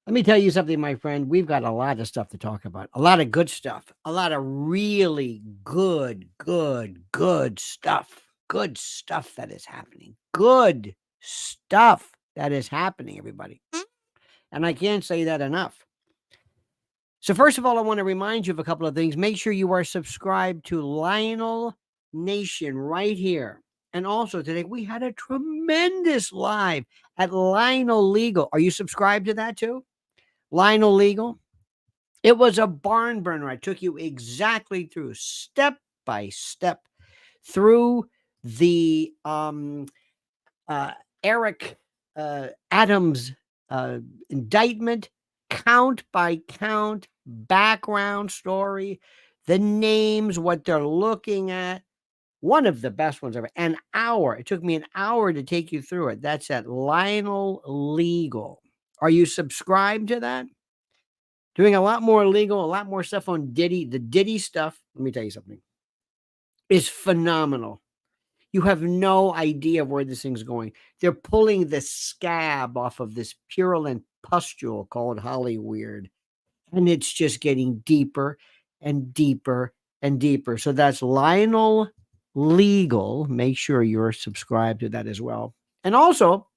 Let me tell you something, my friend. We've got a lot of stuff to talk about. A lot of good stuff. A lot of really good stuff. Good stuff that is happening. Good stuff that is happening, everybody. And I can't say that enough. So, first of all, I want to remind you of a couple of things. Make sure you are subscribed to Lionel Nation right here. And also, today we had a tremendous live at Lionel Legal. Are you subscribed to that too? Lionel Legal. It was a barn burner. I took you exactly through, step by step, through the Eric Adams indictment, count by count, background story, the names, what they're looking at. One of the best ones ever. An hour. It took me an hour to take you through it. That's at Lionel Legal. Are you subscribed to that? Doing a lot more legal, a lot more stuff on Diddy. The Diddy stuff, let me tell you something, is phenomenal. You have no idea where this thing's going. They're pulling the scab off of this purulent pustule called Hollyweird, and it's just getting deeper and deeper and deeper. So that's Lionel Legal. Make sure you're subscribed to that as well. And also,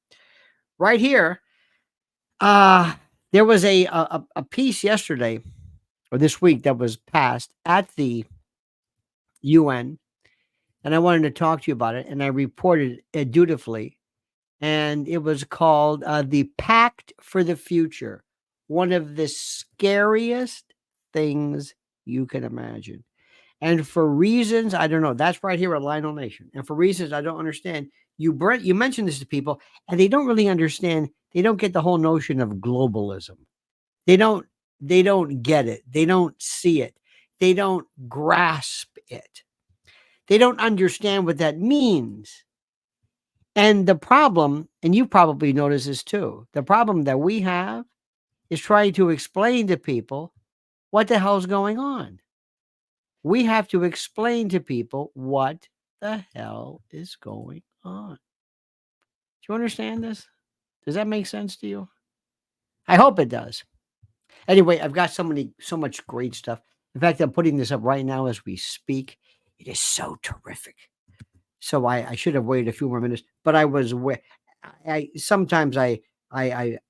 right here, there was a piece yesterday or this week that was passed at the UN, and I wanted to talk to you about it, and I reported it dutifully. And it was called The Pact for the Future, one of the scariest things you can imagine. And for reasons I don't know, that's right here at Lionel Nation. And for reasons I don't understand, you mention this to people, and they don't really understand. They don't get the whole notion of globalism. They don't they don't get it. They don't see it. They don't grasp it. They don't understand what that means. And the problem, and you probably notice this too, the problem that we have is trying to explain to people what the hell's going on. We have to explain to people what the hell is going on. Do you understand this? Does that make sense to you? I hope it does. Anyway, I've got so much great stuff. In fact, I'm putting this up right now as we speak. It is so terrific. So I should have waited a few more minutes, but I was I sometimes I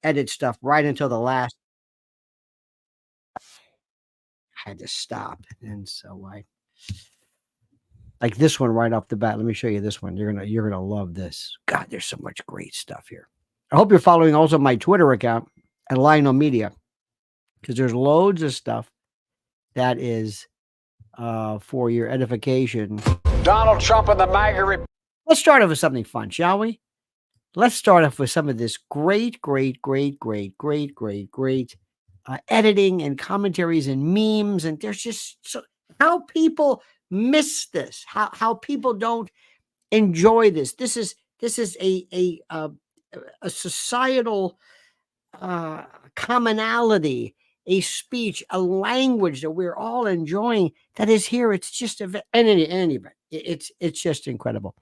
edit stuff right until the last. I had to stop, and so I like this one right off the bat. Let me show you this one. You're gonna love this. God, there's so much great stuff here. I hope you're following also my Twitter account at Lionel Media, because there's loads of stuff that is for your edification. Donald Trump and the MAGA. Let's start off with something fun, shall we? Let's start off with some of this great editing and commentaries and memes. And there's just how people miss this, how people don't enjoy this. This is a societal commonality, a speech, a language that we're all enjoying that is here. It's just in any event, it's just incredible.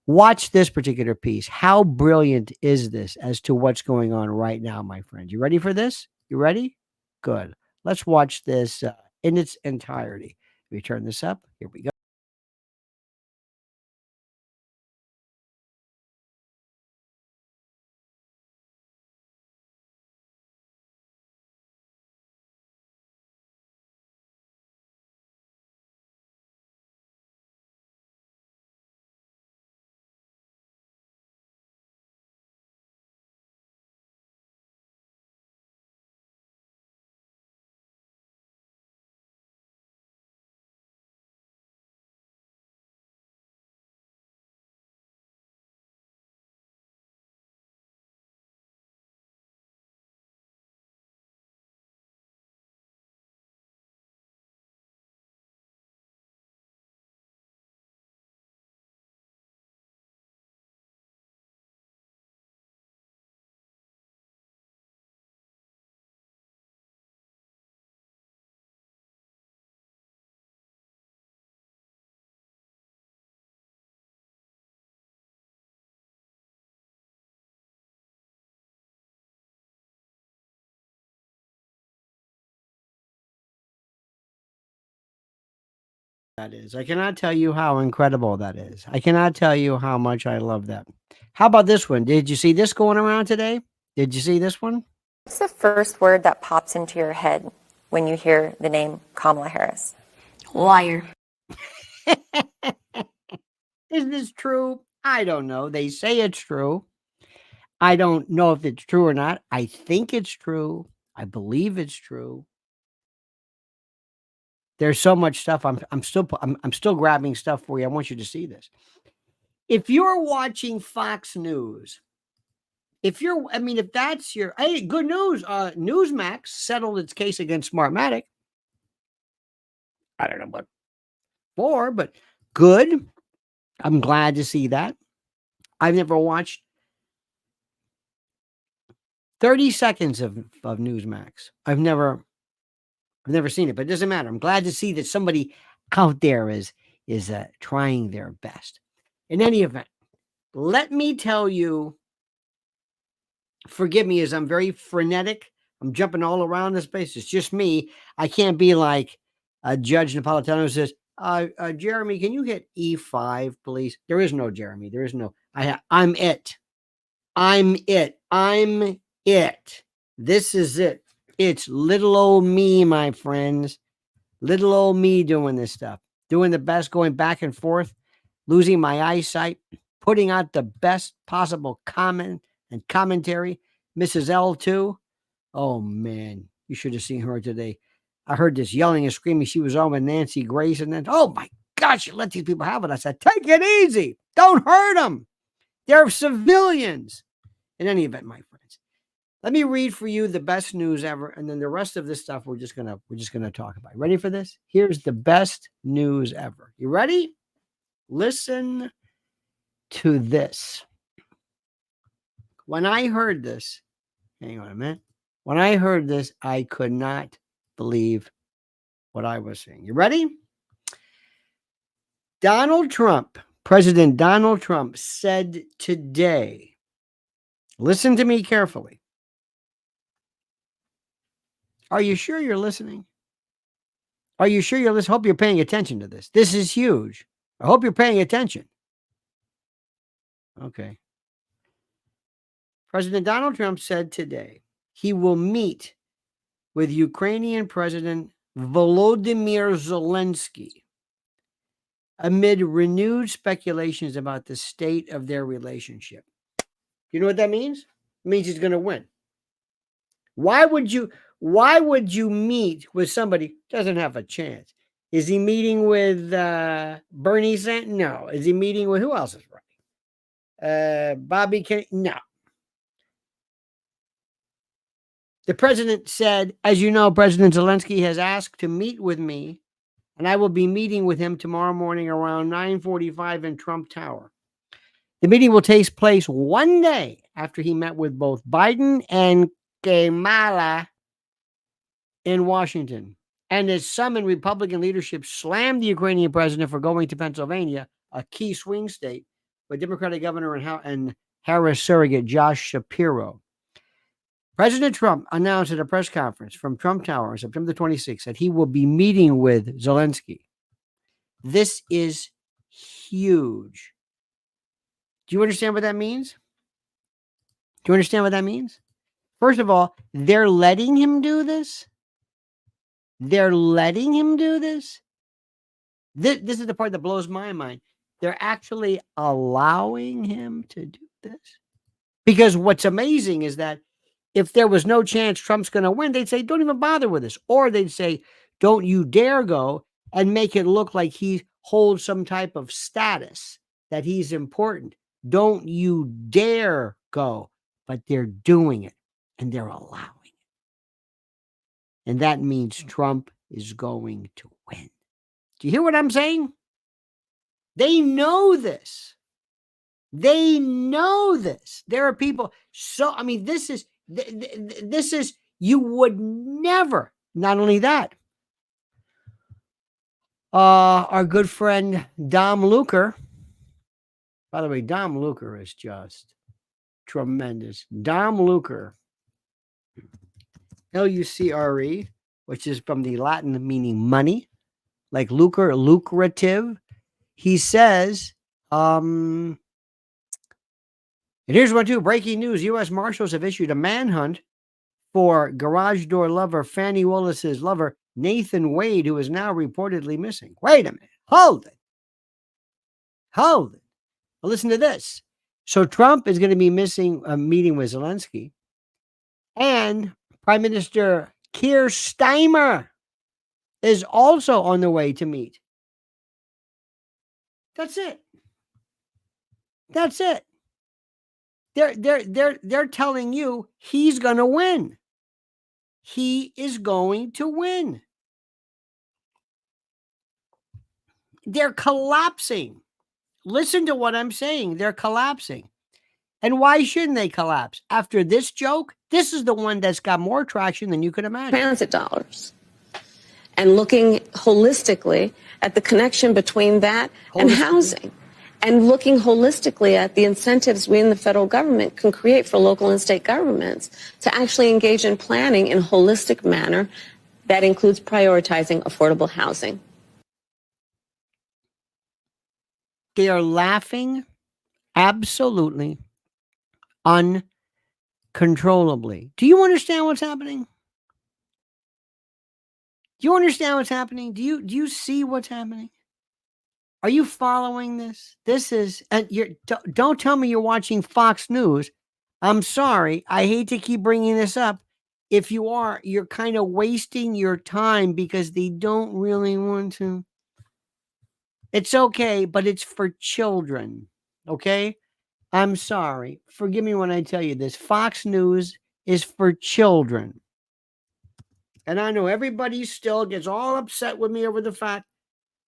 Watch this particular piece. How brilliant is this as to what's going on right now, my friend? You ready for this? You ready? Good. Let's watch this in its entirety. Let me turn this up. Here we go. that is. I cannot tell you how incredible that is. I cannot tell you how much I love that. How about this one? Did you see this going around today? Did you see this one? What's the first word that pops into your head when you hear the name Kamala Harris? Liar. Is this true? I don't know. They say it's true. I don't know if it's true or not. I think it's true. I believe it's true. There's so much stuff. I'm still grabbing stuff for you. I want you to see this. If you're watching Fox News, if that's your, hey, good news. Newsmax settled its case against Smartmatic. I don't know what for, but good. I'm glad to see that. I've never watched 30 seconds of Newsmax. I've never seen it, but it doesn't matter. I'm glad to see that somebody out there is trying their best. In any event, let me tell you, forgive me as I'm very frenetic. I'm jumping all around this place. It's just me. I can't be like a Judge Napolitano who says, Jeremy, can you hit E5, please? There is no Jeremy. There is no, I'm it. I'm it. I'm it. This is it. It's little old me, my friends. Little old me doing this stuff. Doing the best, going back and forth, losing my eyesight, putting out the best possible comment and commentary. Mrs. L too. Oh man, you should have seen her today. I heard this yelling and screaming. She was on with Nancy Grace, and then, oh my gosh, you let these people have it. I said, take it easy. Don't hurt them. They're civilians. In any event, my friends, let me read for you the best news ever, and then the rest of this stuff we're just gonna talk about. Ready for this? Here's the best news ever. You ready? Listen to this. When I heard this, hang on a minute. When I heard this, I could not believe what I was seeing. You ready? President Donald Trump said today, listen to me carefully. Are you sure you're listening? Are you sure you're listening? Hope you're paying attention to this. This is huge. I hope you're paying attention. Okay. President Donald Trump said today he will meet with Ukrainian President Volodymyr Zelensky amid renewed speculations about the state of their relationship. You know what that means? It means he's going to win. Why would you meet with somebody who doesn't have a chance? Is he meeting with Bernie Sanders? No. Is he meeting with who else is running? Bobby Kennedy? No. The president said, as you know, President Zelensky has asked to meet with me, and I will be meeting with him tomorrow morning around 9:45 in Trump Tower. The meeting will take place one day after he met with both Biden and Kamala in Washington. And as some in Republican leadership slammed the Ukrainian president for going to Pennsylvania, a key swing state, with Democratic Governor and Harris surrogate Josh Shapiro. President Trump announced at a press conference from Trump Tower on September 26th that he will be meeting with Zelensky. This is huge. Do you understand what that means? Do you understand what that means? First of all, they're letting him do this. They're letting him do this. This is the part that blows my mind. They're actually allowing him to do this. Because what's amazing is that if there was no chance Trump's going to win, they'd say, don't even bother with this. Or they'd say, don't you dare go, and make it look like he holds some type of status, that he's important. Don't you dare go. But they're doing it, and they're allowing it. And that means Trump is going to win. Do you hear what I'm saying? They know this. They know this. There are people. This is, you would never, not only that, our good friend Dom Luker. By the way, Dom Luker is just tremendous. Dom Luker, Lucre, which is from the Latin meaning money. like lucrative. He says, and here's one too. Breaking news. U.S. Marshals have issued a manhunt for garage door lover Fannie Willis's lover, Nathan Wade, who is now reportedly missing. Wait a minute. Hold it. Well, listen to this. So Trump is going to be missing a meeting with Zelensky, and Prime Minister Keir Starmer is also on the way to meet. That's it. They're telling you he's going to win. He is going to win. They're collapsing. Listen to what I'm saying. They're collapsing. And why shouldn't they collapse? After this joke, this is the one that's got more traction than you could imagine. Transit dollars. And looking holistically at the connection between that and housing. And looking holistically at the incentives we in the federal government can create for local and state governments to actually engage in planning in a holistic manner that includes prioritizing affordable housing. They are laughing absolutely uncontrollably. Do you understand what's happening? Do you understand what's happening? Do you see what's happening? Are you following this? This is, and don't tell me you're watching Fox News. I'm sorry. I hate to keep bringing this up. If you are, you're kind of wasting your time because they don't really want to. It's okay, but it's for children. Okay? I'm sorry. Forgive me when I tell you this. Fox News is for children. And I know everybody still gets all upset with me over the fact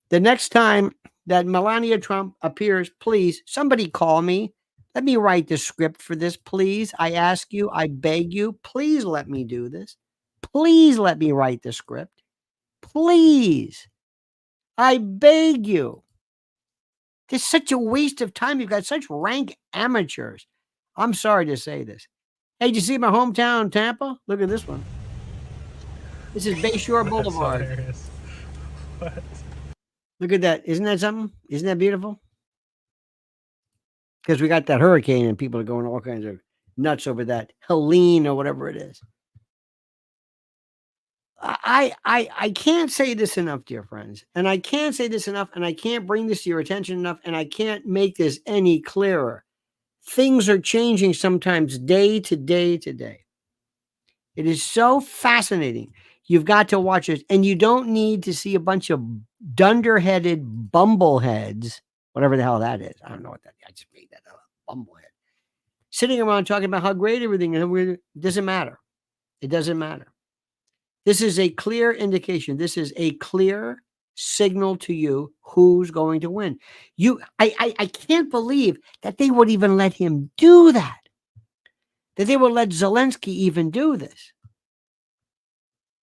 the next time that Melania Trump appears, please, somebody call me. Let me write the script for this, please. I ask you, I beg you, please let me do this. Please let me write the script. Please. I beg you. It's such a waste of time. You've got such rank amateurs. I'm sorry to say this. Hey, did you see my hometown, Tampa? Look at this one. This is Bayshore Boulevard. Hilarious. What? Look at that. Isn't that something? Isn't that beautiful? Because we got that hurricane and people are going all kinds of nuts over that Helene or whatever it is. I can't say this enough, dear friends. And I can't say this enough, and I can't bring this to your attention enough, and I can't make this any clearer. Things are changing sometimes day to day to day. It is so fascinating. You've got to watch it, and you don't need to see a bunch of dunderheaded bumbleheads, whatever the hell that is. I don't know what that is. I just made that up. Bumblehead. Sitting around talking about how great everything is. It doesn't matter. It doesn't matter. This is a clear indication. This is a clear signal to you who's going to win. I can't believe that they would even let him do that. That they would let Zelensky even do this.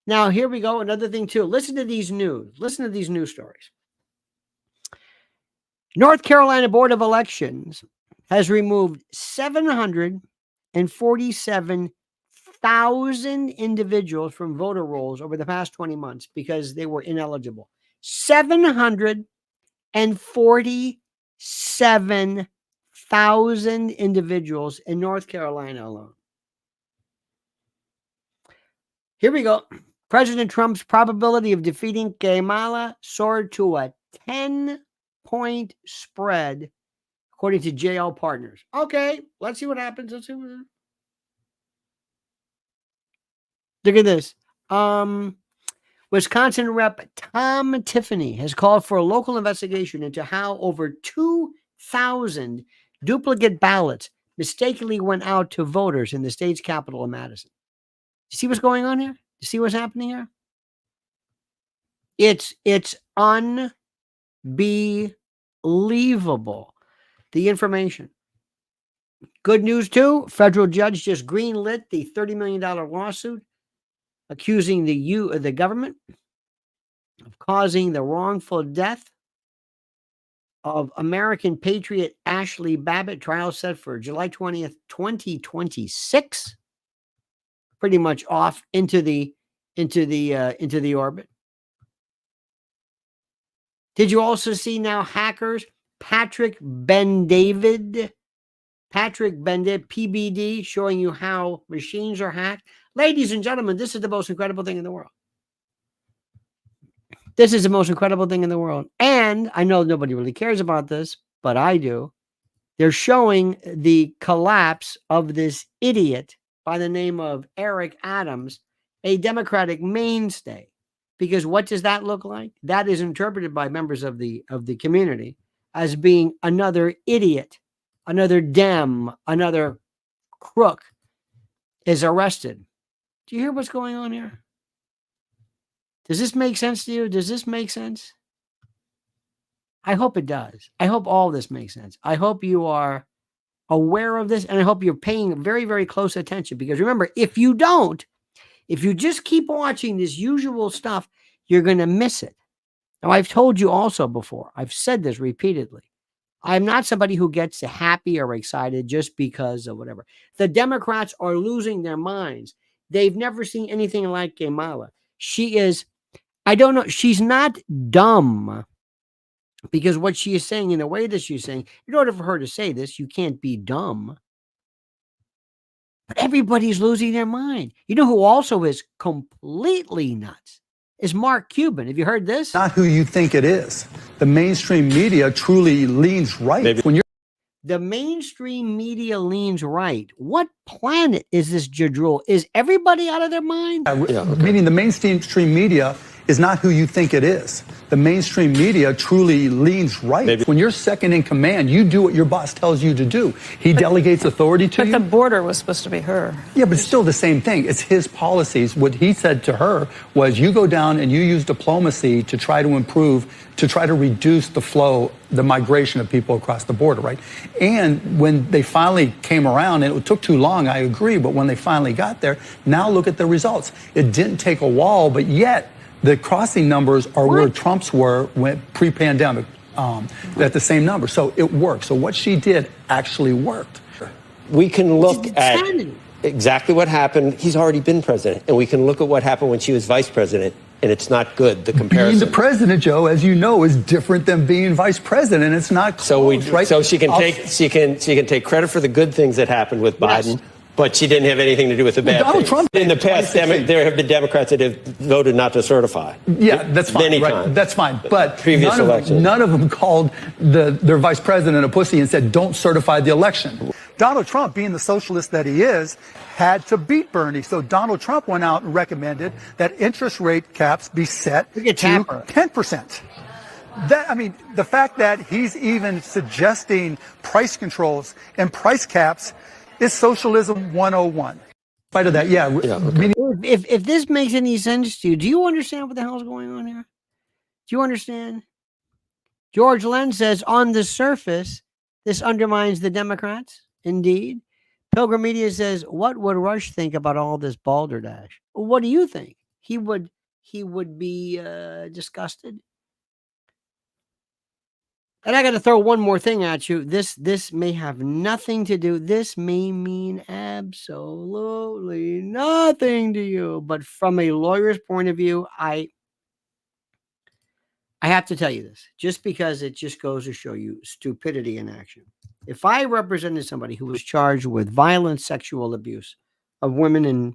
Now, here we go. Another thing, too. Listen to these news. Listen to these news stories. North Carolina Board of Elections has removed 747,000 individuals from voter rolls over the past 20 months because they were ineligible. 747,000 individuals in North Carolina alone. Here we go. President Trump's probability of defeating Kamala soared to a 10-point spread, according to JL Partners. Okay, let's see what happens. Look at this. Wisconsin Rep. Tom Tiffany has called for a local investigation into how over 2,000 duplicate ballots mistakenly went out to voters in the state's capital of Madison. You see what's going on here? You see what's happening here? It's unbelievable. The information. Good news too. Federal judge just greenlit the $30 million lawsuit accusing the government of causing the wrongful death of American patriot Ashley Babbitt. Trial set for July 20th, 2026. Pretty much off into the orbit. Did you also see now hackers? Patrick Ben-David, PBD, showing you how machines are hacked. Ladies and gentlemen, this is the most incredible thing in the world. This is the most incredible thing in the world. And I know nobody really cares about this, but I do. They're showing the collapse of this idiot by the name of Eric Adams, a Democratic mainstay. Because what does that look like? That is interpreted by members of the community as being another idiot, another Dem, another crook is arrested. Do you hear what's going on here? Does this make sense to you? Does this make sense? I hope it does. I hope all this makes sense. I hope you are aware of this, and I hope you're paying very, very close attention. Because remember, if you don't, if you just keep watching this usual stuff, you're going to miss it. Now, I've told you also before, I've said this repeatedly. I'm not somebody who gets happy or excited just because of whatever. The Democrats are losing their minds. They've never seen anything like Kamala. She is, I don't know, she's not dumb. Because what she is saying in the way that she's saying, in order for her to say this, you can't be dumb. But everybody's losing their mind. You know who also is completely nuts? Is Mark Cuban. Have you heard this? Not who you think it is. The mainstream media truly leans right. When you're the mainstream media leans right. What planet is this jadrul? Is everybody out of their mind? Meaning the mainstream media is not who you think it is. The mainstream media truly leans right. When you're second in command, you do what your boss tells you to do. He delegates authority to you. But the border was supposed to be her. Yeah, but it's still the same thing. It's his policies. What he said to her was, you go down and you use diplomacy to try to improve, to try to reduce the flow, the migration of people across the border, right? And when they finally came around, and it took too long, I agree, but when they finally got there, now look at the results. It didn't take a wall, but yet the crossing numbers are where Trump's were when pre-pandemic, at the same number. So it worked. So what she did actually worked. We can look at exactly what happened. He's already been president. And we can look at what happened when she was vice president. And it's not good, the comparison. Being the president, Joe, as you know, is different than being vice president. It's not close, right? So she can take credit for the good things that happened with Biden. Yes. But she didn't have anything to do with the bad things. Trump, in the past, there have been Democrats that have voted not to certify. Yeah, that's fine. Many right. times. That's fine. But previous elections, none of them called their vice president a pussy and said, don't certify the election. Donald Trump, being the socialist that he is, had to beat Bernie. So Donald Trump went out and recommended that interest rate caps be set to 10%. The fact that he's even suggesting price controls and price caps is socialism 101. Spite of that, If this makes any sense to you, do you understand what the hell is going on here? Do you understand? George Len says, on the surface, this undermines the Democrats. Indeed. Pilgrim Media says, what would Rush think about all this balderdash? What do you think? He would be disgusted. And I got to throw one more thing at you. This may have nothing to do. This may mean absolutely nothing to you. But from a lawyer's point of view, I have to tell you this, just because it just goes to show you stupidity in action. If I represented somebody who was charged with violent sexual abuse of women and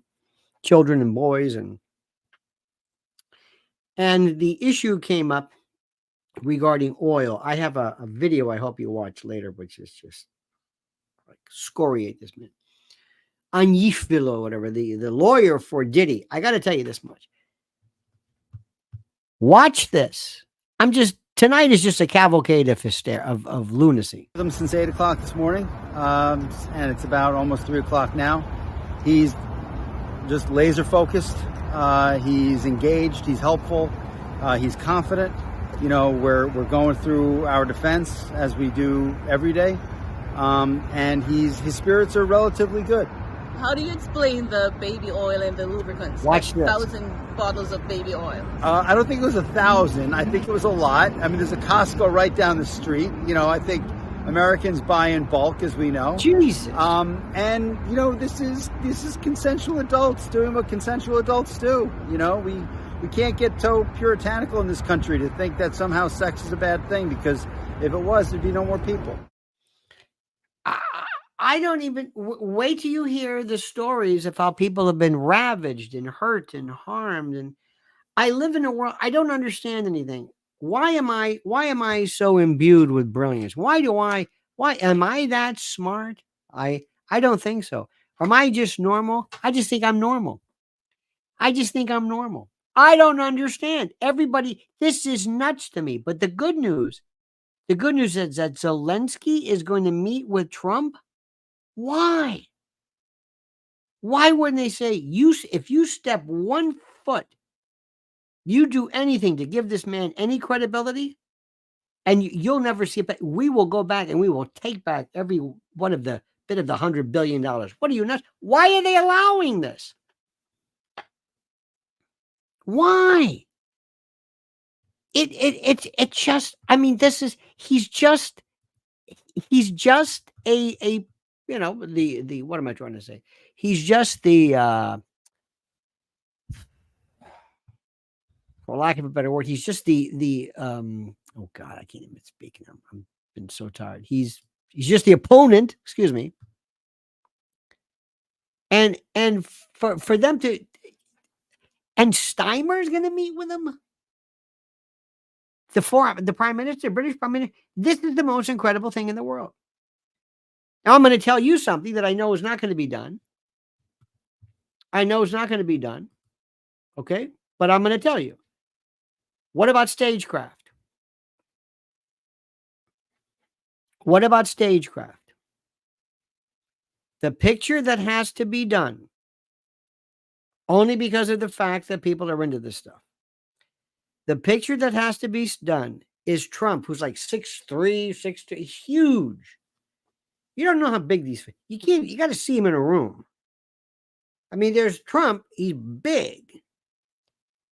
children and boys, and the issue came up regarding oil, I have a video I hope you watch later, which is just like scoriate this man. Anyifilo, whatever, the lawyer for Diddy. I got to tell you this much. Watch this. Tonight is just a cavalcade of lunacy. Them since 8 o'clock this morning, and it's about almost 3 o'clock now. He's just laser focused. He's engaged. He's helpful. He's confident. You know, we're going through our defense as we do every day, and his spirits are relatively good. How do you explain the baby oil and the lubricants? Watch this. 1,000 bottles of baby oil. I don't think it was 1,000. I think it was a lot. I mean, there's a Costco right down the street. You know, I think Americans buy in bulk, as we know. Jesus. And you know, this is consensual adults doing what consensual adults do. You know, we can't get so puritanical in this country to think that somehow sex is a bad thing, because if it was, there'd be no more people. I don't even wait till you hear the stories of how people have been ravaged and hurt and harmed. And I live in a world, I don't understand anything. Why am I so imbued with brilliance? Why am I that smart? I don't think so. Am I just normal? I just think I'm normal. I don't understand. Everybody, this is nuts to me. But the good news is that Zelensky is going to meet with Trump. Why? Why wouldn't they say, if you step 1 foot, you do anything to give this man any credibility, and you'll never see it back. We will go back and we will take back every one of the bit of the $100 billion. What are you nuts? Why are they allowing this? Why? It just, I mean, he's just a what am I trying to say? He's just the, for lack of a better word, he's just oh God, I can't even speak now. I've been so tired. He's just the opponent, excuse me. And for them to, and Steimer's going to meet with him. The prime minister, British prime minister. This is the most incredible thing in the world. Now I'm going to tell you something that I know is not going to be done. Okay. But I'm going to tell you. What about stagecraft? The picture that has to be done, only because of the fact that people are into this stuff. The picture that has to be done is Trump, who's like 6'3", 6'2", huge. You don't know how big you got to see him in a room. I mean, there's Trump, he's big.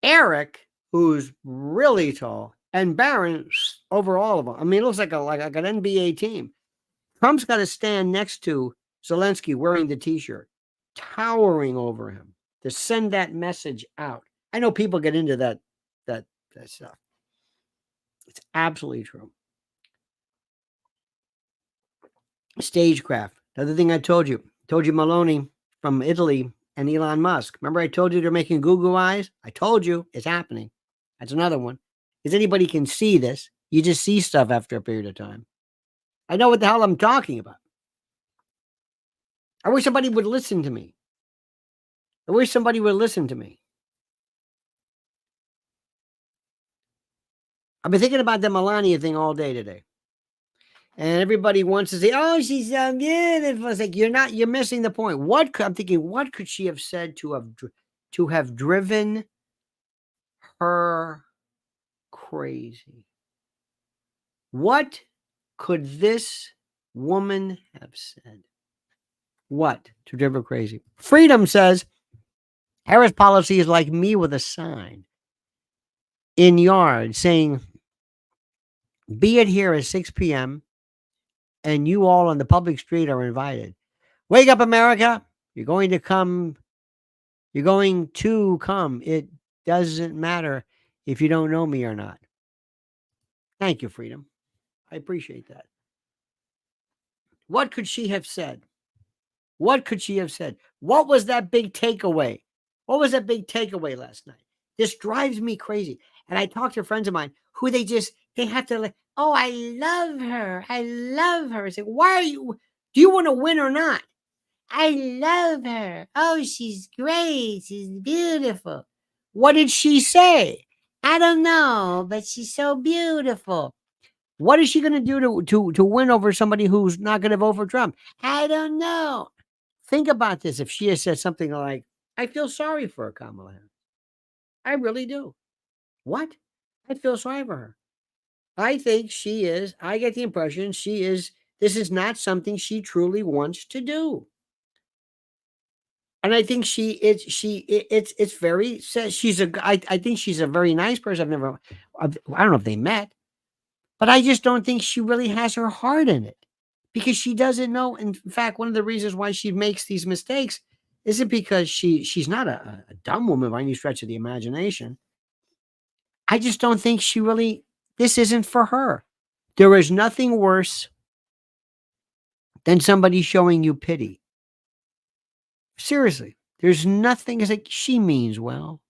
Eric, who's really tall, and Barron over all of them. I mean, it looks like an NBA team. Trump's got to stand next to Zelensky wearing the t-shirt, towering over him to send that message out. I know people get into that stuff. It's absolutely true. Stagecraft. Another thing I told you Maloney from Italy and Elon Musk. Remember I told you they're making Google eyes? I told you it's happening. That's another one. Because anybody can see this. You just see stuff after a period of time. I know what the hell I'm talking about. I wish somebody would listen to me. I've been thinking about the Melania thing all day today. And everybody wants to say, oh, she's beautiful. It's like, you're missing the point. I'm thinking, what could she have said to have driven her crazy? What could this woman have said? What to drive her crazy? Freedom says, Harris policy is like me with a sign in yard saying, be it here at 6 p.m. and you all on the public street are invited. Wake up, America. You're going to come. It doesn't matter if you don't know me or not. Thank you, Freedom. I appreciate that. What could she have said? What was that big takeaway? Last night? This drives me crazy. And I talk to friends of mine who they have to like, oh, I love her. I say, do you want to win or not? I love her. Oh, she's great. She's beautiful. What did she say? I don't know, but she's so beautiful. What is she going to do to win over somebody who's not going to vote for Trump? I don't know. Think about this. If she has said something like, I feel sorry for her, Kamala Harris. I really do. What? I feel sorry for her. I think I get the impression this is not something she truly wants to do. And I think it's very, I think she's a very nice person. I don't know if they met, but I just don't think she really has her heart in it because she doesn't know. In fact, one of the reasons why she makes these mistakes isn't because she's not a dumb woman by any stretch of the imagination. I just don't think she really, this isn't for her. There is nothing worse than somebody showing you pity. Seriously, there's nothing. It's like, she means well.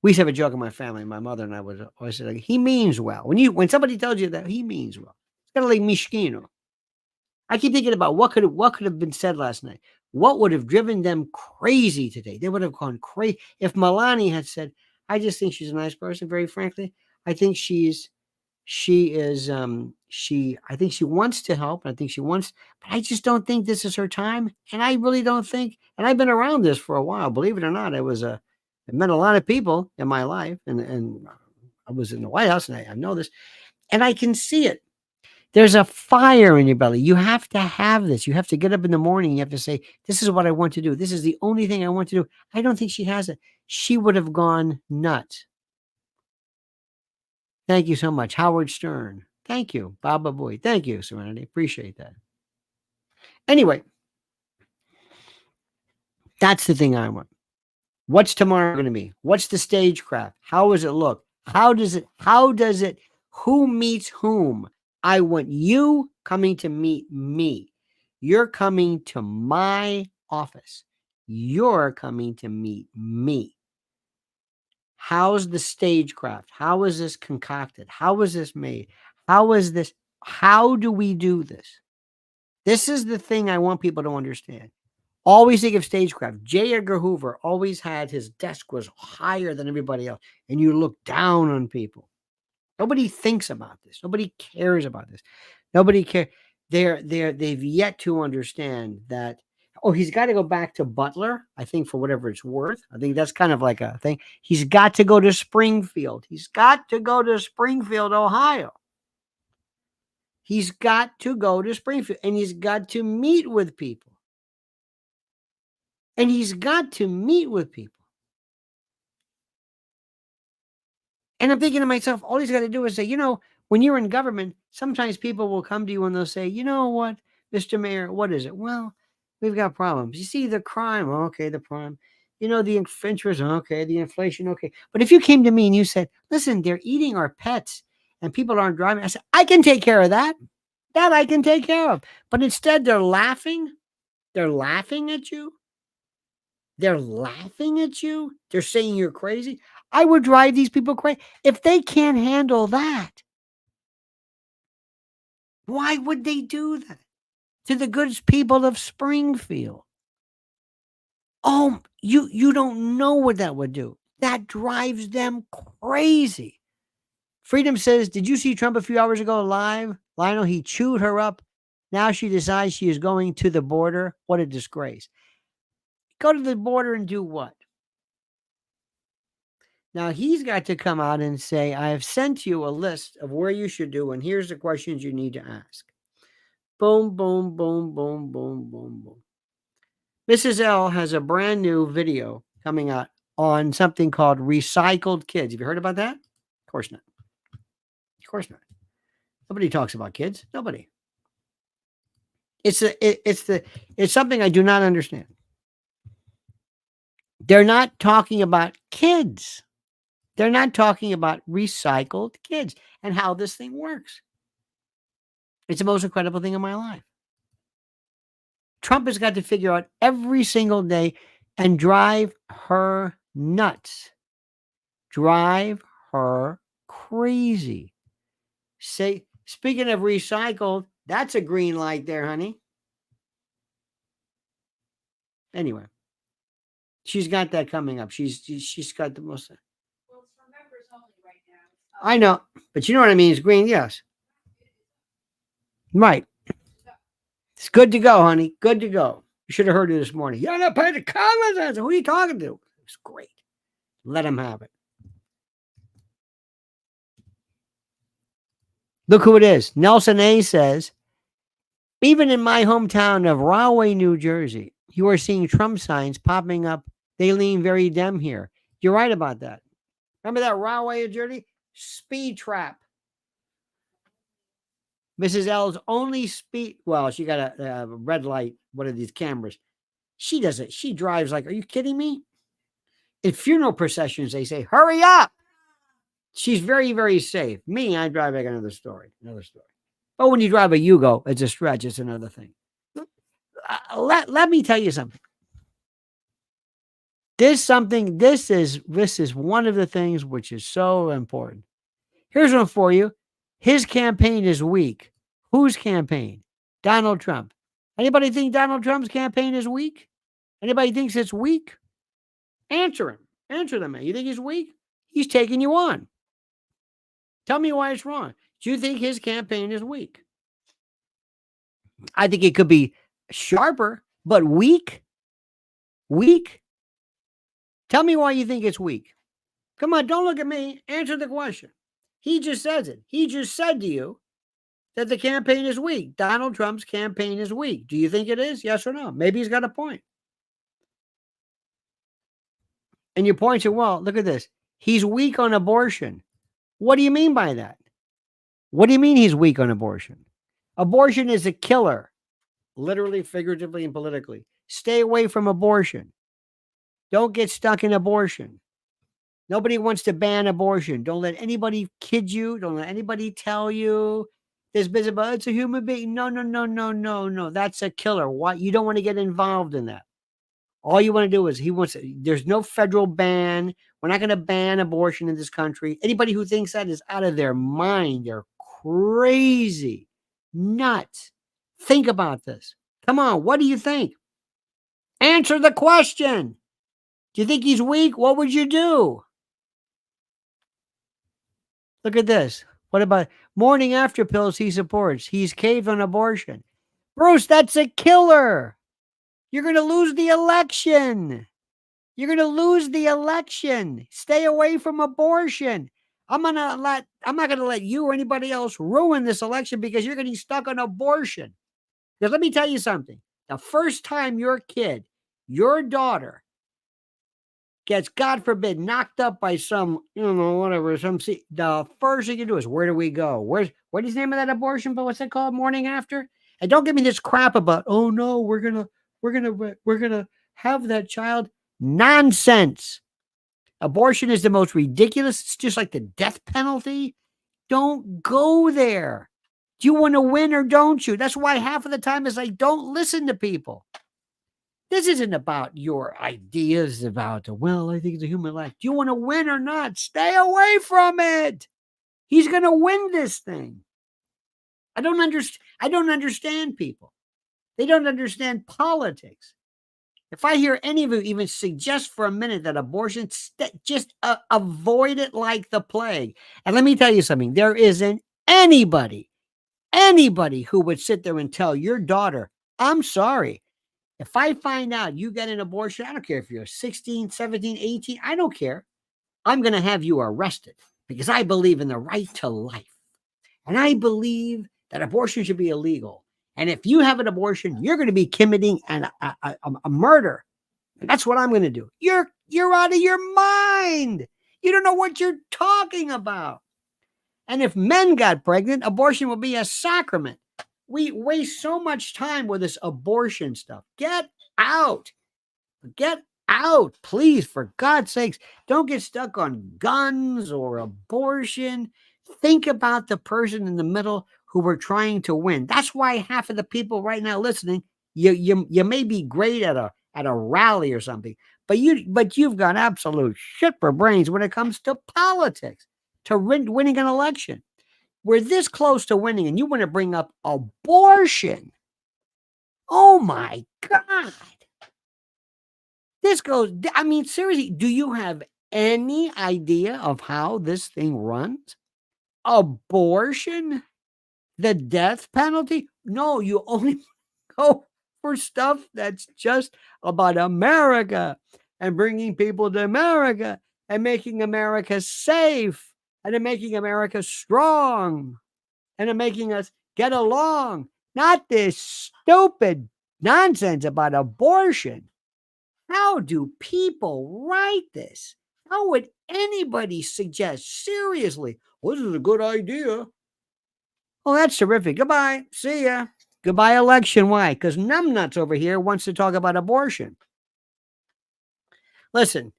We used to have a joke in my family. My mother and I would always say, like, he means well. When somebody tells you that, he means well. It's kind of like mishkino. I keep thinking about what could have been said last night. What would have driven them crazy today? They would have gone crazy if Melania had said, "I just think she's a nice person. Very frankly, I think I think she wants to help. I think she wants, but I just don't think this is her time. And I really don't think. And I've been around this for a while. Believe it or not, it met a lot of people in my life, and I was in the White House, and I know this, and I can see it. There's a fire in your belly. You have to have this. You have to get up in the morning. You have to say, this is what I want to do. This is the only thing I want to do. I don't think she has it. She would have gone nuts. Thank you so much. Howard Stern. Thank you. Baba Boy. Thank you, Serenity. Appreciate that. Anyway, that's the thing I want. What's tomorrow going to be? What's the stagecraft? How does it look? How does it, who meets whom? I want you coming to meet me. You're coming to my office. You're coming to meet me. How's the stagecraft? How is this concocted? How is this made? How do we do this? This is the thing I want people to understand. Always think of stagecraft. J. Edgar Hoover always had his desk was higher than everybody else, and you look down on people. Nobody thinks about this. Nobody cares about this. Nobody cares. They've yet to understand that. Oh, he's got to go back to Butler, I think, for whatever it's worth. I think that's kind of like a thing. He's got to go to Springfield. He's got to go to Springfield, Ohio. He's got to go to Springfield, and he's got to meet with people. And he's got to meet with people. And I'm thinking to myself, all he's got to do is say, when you're in government, sometimes people will come to you and they'll say, you know what, Mr. Mayor, what is it? Well, we've got problems. You see the crime. Okay, the crime. The interest. Okay, the inflation. Okay. But if you came to me and you said, listen, they're eating our pets and people aren't driving, I said, I can take care of that. That I can take care of. But instead they're laughing. They're laughing at you. They're laughing at you. They're saying you're crazy. I would drive these people crazy. If they can't handle that, why would they do that to the good people of Springfield? Oh, you don't know what that would do. That drives them crazy. Freedom says, did you see Trump a few hours ago live? Lionel, he chewed her up. Now she decides she is going to the border. What a disgrace. Go to the border and do what? Now he's got to come out and say, I have sent you a list of where you should do, and here's the questions you need to ask. Boom, boom, boom, boom, boom, boom, boom. Mrs. L has a brand new video coming out on something called recycled kids. Have you heard about that? Of course not. Of course not. Nobody talks about kids. Nobody. It's something I do not understand. They're not talking about kids. They're not talking about recycled kids and how this thing works. It's the most incredible thing in my life. Trump has got to figure out every single day and drive her nuts. Drive her crazy. Say, speaking of recycled, that's a green light there, honey. Anyway, she's got that coming up. She's got the most. Well, it's for members only right now. I know, but you know what I mean. It's green, yes. Right. It's good to go, honey. Good to go. You should have heard it this morning. You're not paying the comments. Who are you talking to? It's great. Let him have it. Look who it is. Nelson A says, even in my hometown of Rahway, New Jersey, you are seeing Trump signs popping up. They lean very Dem here. You're right about that. Remember that Rahway, New Jersey? Speed trap. Mrs. L's only speed. Well, she got a red light, one of these cameras. She does it. She drives like, are you kidding me? In funeral processions, they say, hurry up. She's very, very safe. Me, I drive like another story. But when you drive a Yugo, it's a stretch. It's another thing. Let me tell you something. This is one of the things which is so important. Here's one for you. His campaign is weak. Whose campaign? Donald Trump. Anybody think Donald Trump's campaign is weak? Anybody thinks it's weak? Answer him. Answer them, man. You think he's weak? He's taking you on. Tell me why it's wrong. Do you think his campaign is weak? I think it could be sharper, but weak? Weak? Tell me why you think it's weak. Come on, don't look at me. Answer the question. He just says it. He just said to you that the campaign is weak. Donald Trump's campaign is weak. Do you think it is? Yes or no? Maybe he's got a point. And your point is, well, look at this. He's weak on abortion. What do you mean by that? What do you mean he's weak on abortion? Abortion is a killer, literally, figuratively, and politically. Stay away from abortion. Don't get stuck in abortion. Nobody wants to ban abortion. Don't let anybody kid you. Don't let anybody tell you this business about it's a human being. No. That's a killer. Why? You don't want to get involved in that. All you want to do is there's no federal ban. We're not going to ban abortion in this country. Anybody who thinks that is out of their mind. They're crazy, nuts. Think about this. Come on. What do you think? Answer the question. Do you think he's weak? What would you do? Look at this. What about morning after pills he supports? He's caved on abortion. Bruce, that's a killer. You're going to lose the election. You're going to lose the election. Stay away from abortion. I'm not going to let you or anybody else ruin this election because you're getting stuck on abortion. Because let me tell you something. The first time your kid, your daughter, gets, God forbid, knocked up by some, the first thing you do is, where do we go? What is the name of that abortion? But what's it called? Morning after? And don't give me this crap about, oh no, we're gonna have that child. Nonsense. Abortion is the most ridiculous. It's just like the death penalty. Don't go there. Do you want to win or don't you? That's why half of the time is like, don't listen to people. This isn't about your ideas about, well, I think it's a human life. Do you want to win or not? Stay away from it. He's going to win this thing. I don't understand people. They don't understand politics. If I hear any of you even suggest for a minute that abortion, just avoid it like the plague. And let me tell you something. There isn't anybody who would sit there and tell your daughter, I'm sorry. If I find out you get an abortion, I don't care if you're 16, 17, 18, I don't care. I'm going to have you arrested because I believe in the right to life. And I believe that abortion should be illegal. And if you have an abortion, you're going to be committing a murder. And that's what I'm going to do. You're out of your mind. You don't know what you're talking about. And if men got pregnant, abortion would be a sacrament. We waste so much time with this abortion stuff. Get out. Get out, please, for God's sakes. Don't get stuck on guns or abortion. Think about the person in the middle who we're trying to win. That's why half of the people right now listening, you may be great at a rally or something, but you've got absolute shit for brains when it comes to politics, to winning an election. We're this close to winning, and you want to bring up abortion. Oh, my God. This goes, I mean, seriously, do you have any idea of how this thing runs? Abortion? The death penalty? No, you only go for stuff that's just about America and bringing people to America and making America safe. And then making America strong. And then making us get along. Not this stupid nonsense about abortion. How do people write this? How would anybody suggest, seriously, well, this is a good idea? Oh, that's terrific. Goodbye. See ya. Goodbye, election. Why? Because numbnuts over here wants to talk about abortion. Listen,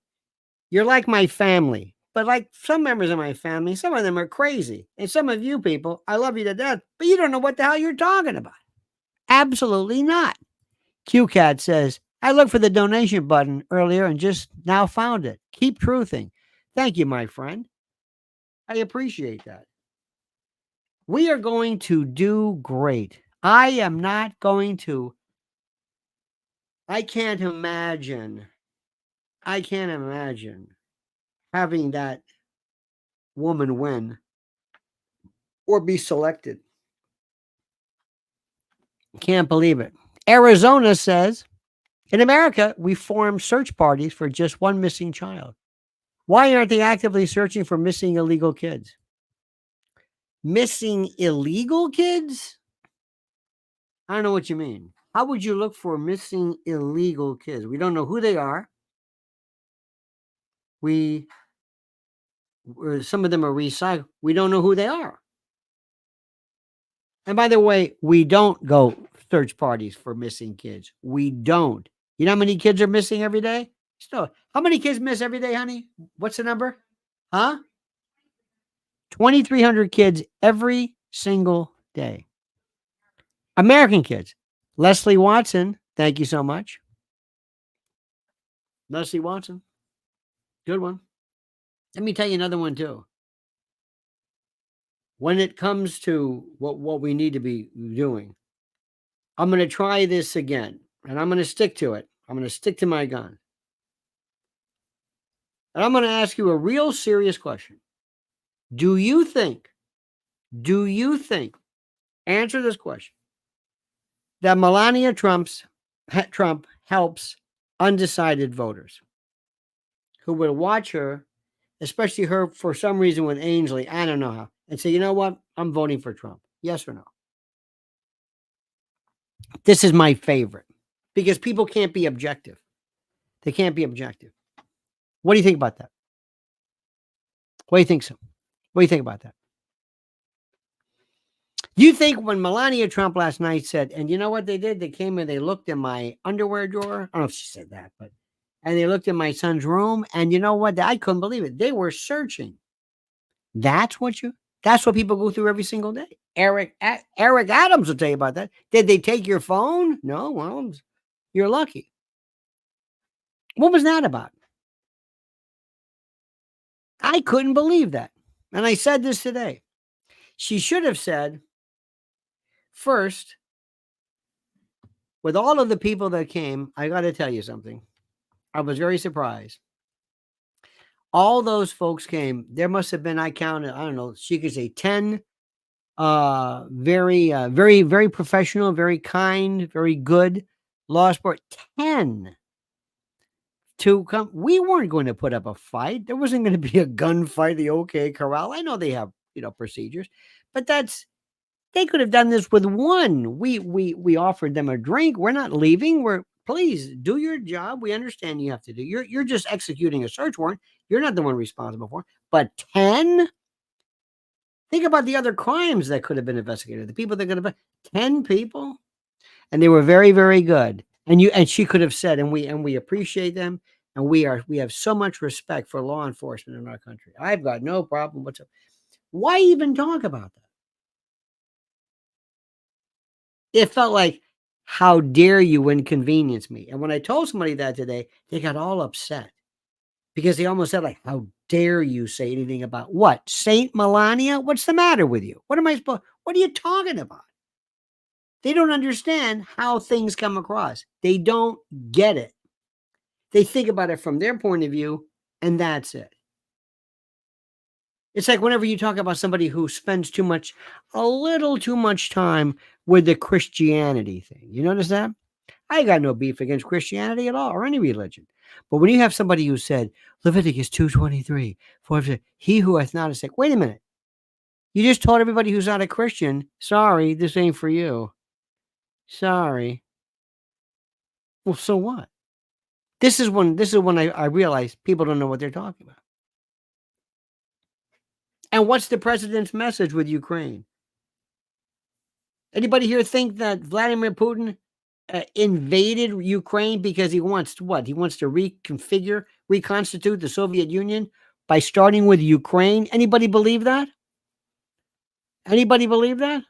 you're like my family. But like some members of my family, some of them are crazy. And some of you people, I love you to death, but you don't know what the hell you're talking about. Absolutely not. QCat says, I looked for the donation button earlier and just now found it. Keep truthing. Thank you, my friend. I appreciate that. We are going to do great. I am not going to. I can't imagine having that woman win or be selected. Can't believe it. Arizona says, in America, we form search parties for just one missing child. Why aren't they actively searching for missing illegal kids? Missing illegal kids? I don't know what you mean. How would you look for missing illegal kids? We don't know who they are. Some of them are recycled. We don't know who they are. And by the way, we don't go search parties for missing kids. We don't. You know how many kids are missing every day? Still, how many kids miss every day, honey? What's the number? Huh? 2,300 kids every single day. American kids. Leslie Watson, thank you so much. Leslie Watson. Good one. Let me tell you another one too. When it comes to what we need to be doing, I'm going to try this again, and I'm going to stick to it. I'm going to stick to my gun. And I'm going to ask you a real serious question. Do you think, answer this question, that Melania Trump helps undecided voters who would watch her, especially her for some reason with Ainsley, I don't know how, and say, you know what, I'm voting for Trump. Yes or no? This is my favorite because people can't be objective. They can't be objective. What do you think about that? What do you think so? What do you think about that? You think when Melania Trump last night said, and you know what they did? They came and they looked in my underwear drawer. I don't know if she said that, but, and they looked in my son's room, and you know what? I couldn't believe it. They were searching. That's what people go through every single day. Eric Adams will tell you about that. Did they take your phone? No, well, you're lucky. What was that about? I couldn't believe that. And I said this today. She should have said, first, with all of the people that came, I got to tell you something. I was very surprised. All those folks came. There must have been, I counted, I don't know, she could say 10 very, very professional, very kind, very good law sport. 10 to come. We weren't going to put up a fight. There wasn't going to be a gunfight, the OK Corral. I know they have, procedures, but they could have done this with one. We offered them a drink. We're not leaving. Please do your job. We understand you have to do. You're just executing a search warrant. You're not the one responsible for it. But 10? Think about the other crimes that could have been investigated. The people that could have been 10 people, and they were very, very good. And she could have said, and we appreciate them, and we have so much respect for law enforcement in our country. I've got no problem whatsoever. Why even talk about that? It felt like, how dare you inconvenience me? And when I told somebody that today, they got all upset because they almost said, like, how dare you say anything about what? Saint Melania? What's the matter with you? What are you talking about? They don't understand how things come across. They don't get it. They think about it from their point of view, and that's it. It's like whenever you talk about somebody who spends a little too much time with the Christianity thing. You notice that? I got no beef against Christianity at all, or any religion. But when you have somebody who said, Leviticus 2:23, he who hath not a sick. Wait a minute. You just told everybody who's not a Christian, sorry, this ain't for you. Sorry. Well, so what? This is when I realize people don't know what they're talking about. And what's the president's message with Ukraine? Anybody here think that Vladimir Putin invaded Ukraine because he wants what? He wants to reconstitute the Soviet Union by starting with Ukraine. Anybody believe that? Anybody believe that?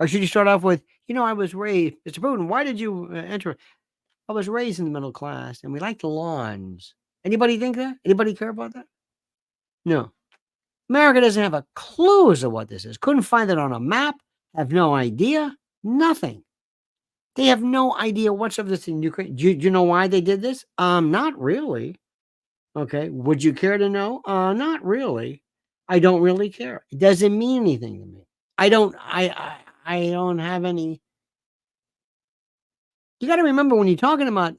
Or should you start off with, I was raised, Mr. Putin, why did you enter? I was raised in the middle class and we like the lawns. Anybody think that? Anybody care about that? No. America doesn't have a clue as to what this is. Couldn't find it on a map. Have no idea. Nothing. They have no idea what's of this in Ukraine. Do you know why they did this? Not really. Okay. Would you care to know? Not really. I don't really care. It doesn't mean anything to me. I don't have any. You got to remember when you're talking about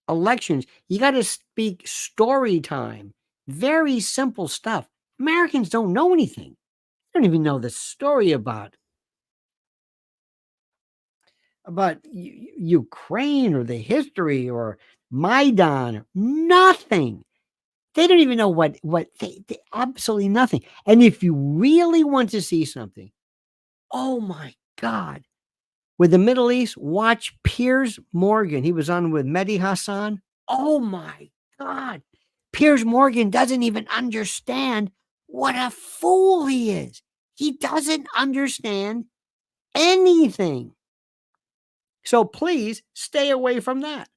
elections, you got to speak story time. Very simple stuff. Americans don't know anything. They don't even know the story about Ukraine or the history or Maidan. Nothing. They don't even know what they absolutely nothing. And if you really want to see something, oh my God, with the Middle East, watch Piers Morgan. He was on with Mehdi Hassan. Oh my God. Piers Morgan doesn't even understand what a fool he is. He doesn't understand anything. So please stay away from that.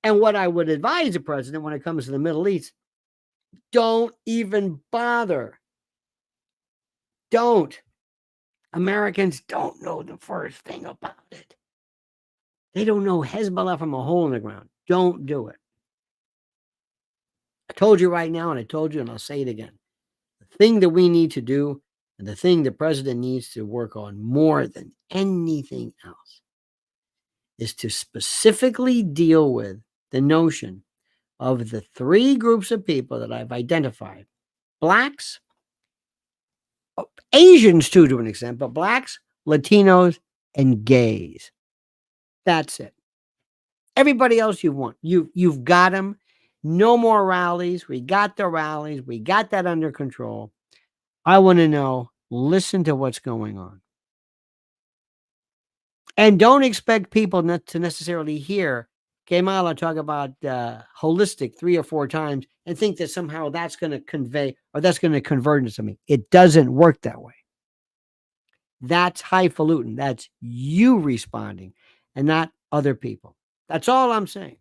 And what I would advise the president when it comes to the Middle East, don't even bother. Don't. Americans don't know the first thing about it. They don't know Hezbollah from a hole in the ground. Don't do it. I told you right now, and I told you, and I'll say it again. The thing that we need to do, and the thing the president needs to work on more than anything else, is to specifically deal with the notion of the three groups of people that I've identified. Blacks, Asians too, to an extent, but blacks, Latinos, and gays. That's it. Everybody else you want. You've got them. No more rallies. We got the rallies. We got that under control. I want to know, listen to what's going on. And don't expect people not to necessarily hear Kamala talk about holistic 3 or 4 times and think that somehow that's going to convey or that's going to convert into something. It doesn't work that way. That's highfalutin. That's you responding and not other people. That's all I'm saying.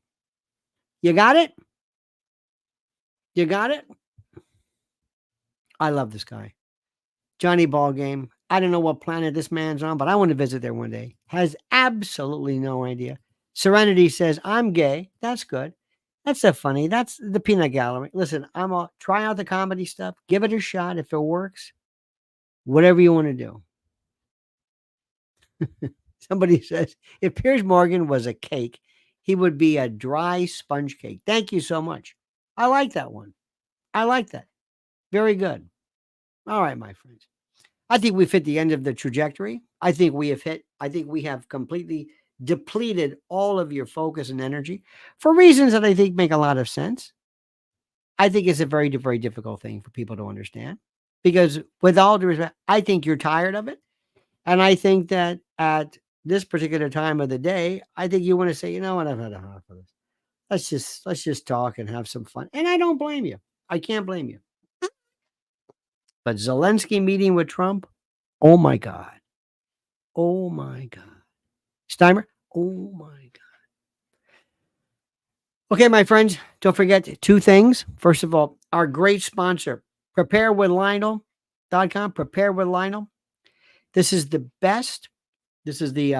You got it? You got it? I love this guy. Johnny Ballgame. I don't know what planet this man's on, but I want to visit there one day. Has absolutely no idea. Serenity says, I'm gay. That's good. That's so funny. That's the peanut gallery. Listen, try out the comedy stuff. Give it a shot. If it works, whatever you want to do. Somebody says, if Piers Morgan was a cake, he would be a dry sponge cake. Thank you so much. I like that one. I like that. Very good. All right, my friends. I think we've hit the end of the trajectory. I think we have completely depleted all of your focus and energy for reasons that I think make a lot of sense. I think it's a very, very difficult thing for people to understand because with all due respect, I think you're tired of it. And I think that at this particular time of the day, I think you want to say, you know what, I've had enough of this. Let's just talk and have some fun. And I don't blame you. I can't blame you. But Zelensky meeting with Trump, oh my God. Oh my God. Steimer, oh my God. Okay, my friends, don't forget 2 things. First of all, our great sponsor, preparewithlionel.com, Prepare with Lionel. This is the best. This is the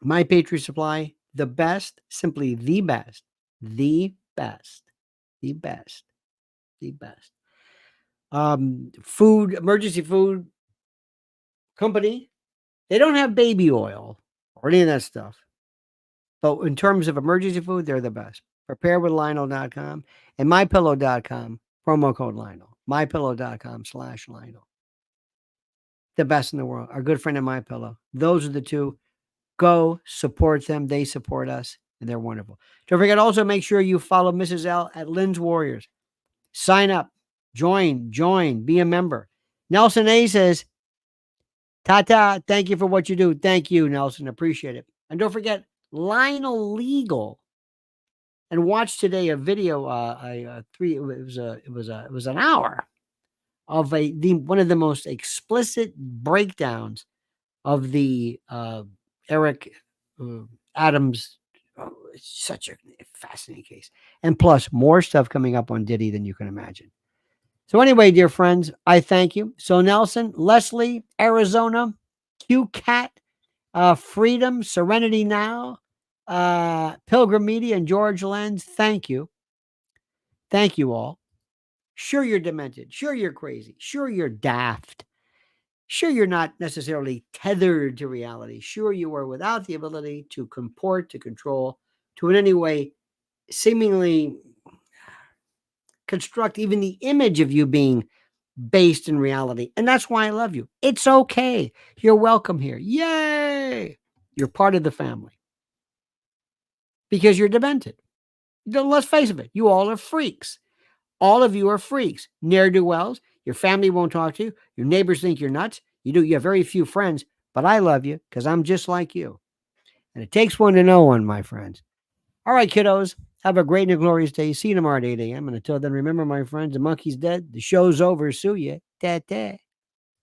My Patriot Supply, the best, simply the best, the best, the best, the best. Emergency food company. They don't have baby oil or any of that stuff. But in terms of emergency food, they're the best. Preparewithlionel.com and mypillow.com, promo code Lionel. mypillow.com/Lionel. The best in the world. Our good friend of MyPillow. Those are the 2. Go support them. They support us and they're wonderful. Don't forget, also make sure you follow Mrs. L at Lynn's Warriors. Sign up. Join, be a member. Nelson A says, Tata, thank you for what you do. Thank you, Nelson. Appreciate it. And don't forget, Lionel Legal and watched today a video. It was an hour of one of the most explicit breakdowns of the Eric Adams. Oh, it's such a fascinating case, and plus more stuff coming up on Diddy than you can imagine. So anyway, dear friends, I thank you. So Nelson, Leslie, Arizona, Q Cat, Freedom, Serenity Now, Pilgrim Media, and George Lenz, thank you. Thank you all. Sure, you're demented. Sure, you're crazy. Sure, you're daft. Sure, you're not necessarily tethered to reality. Sure, you are without the ability to comport, to control, to in any way seemingly construct even the image of you being based in reality. And that's why I love you. It's okay. You're welcome here. Yay! You're part of the family. Because you're demented. Let's face it, you all are freaks. All of you are freaks. Ne'er-do-wells. Your family won't talk to you. Your neighbors think you're nuts. You have very few friends, but I love you because I'm just like you. And it takes one to know one, my friends. All right, kiddos. Have a great and a glorious day. See you tomorrow at 8 a.m. And until then, remember, my friends, the monkey's dead. The show's over. Sue ya. Da-da.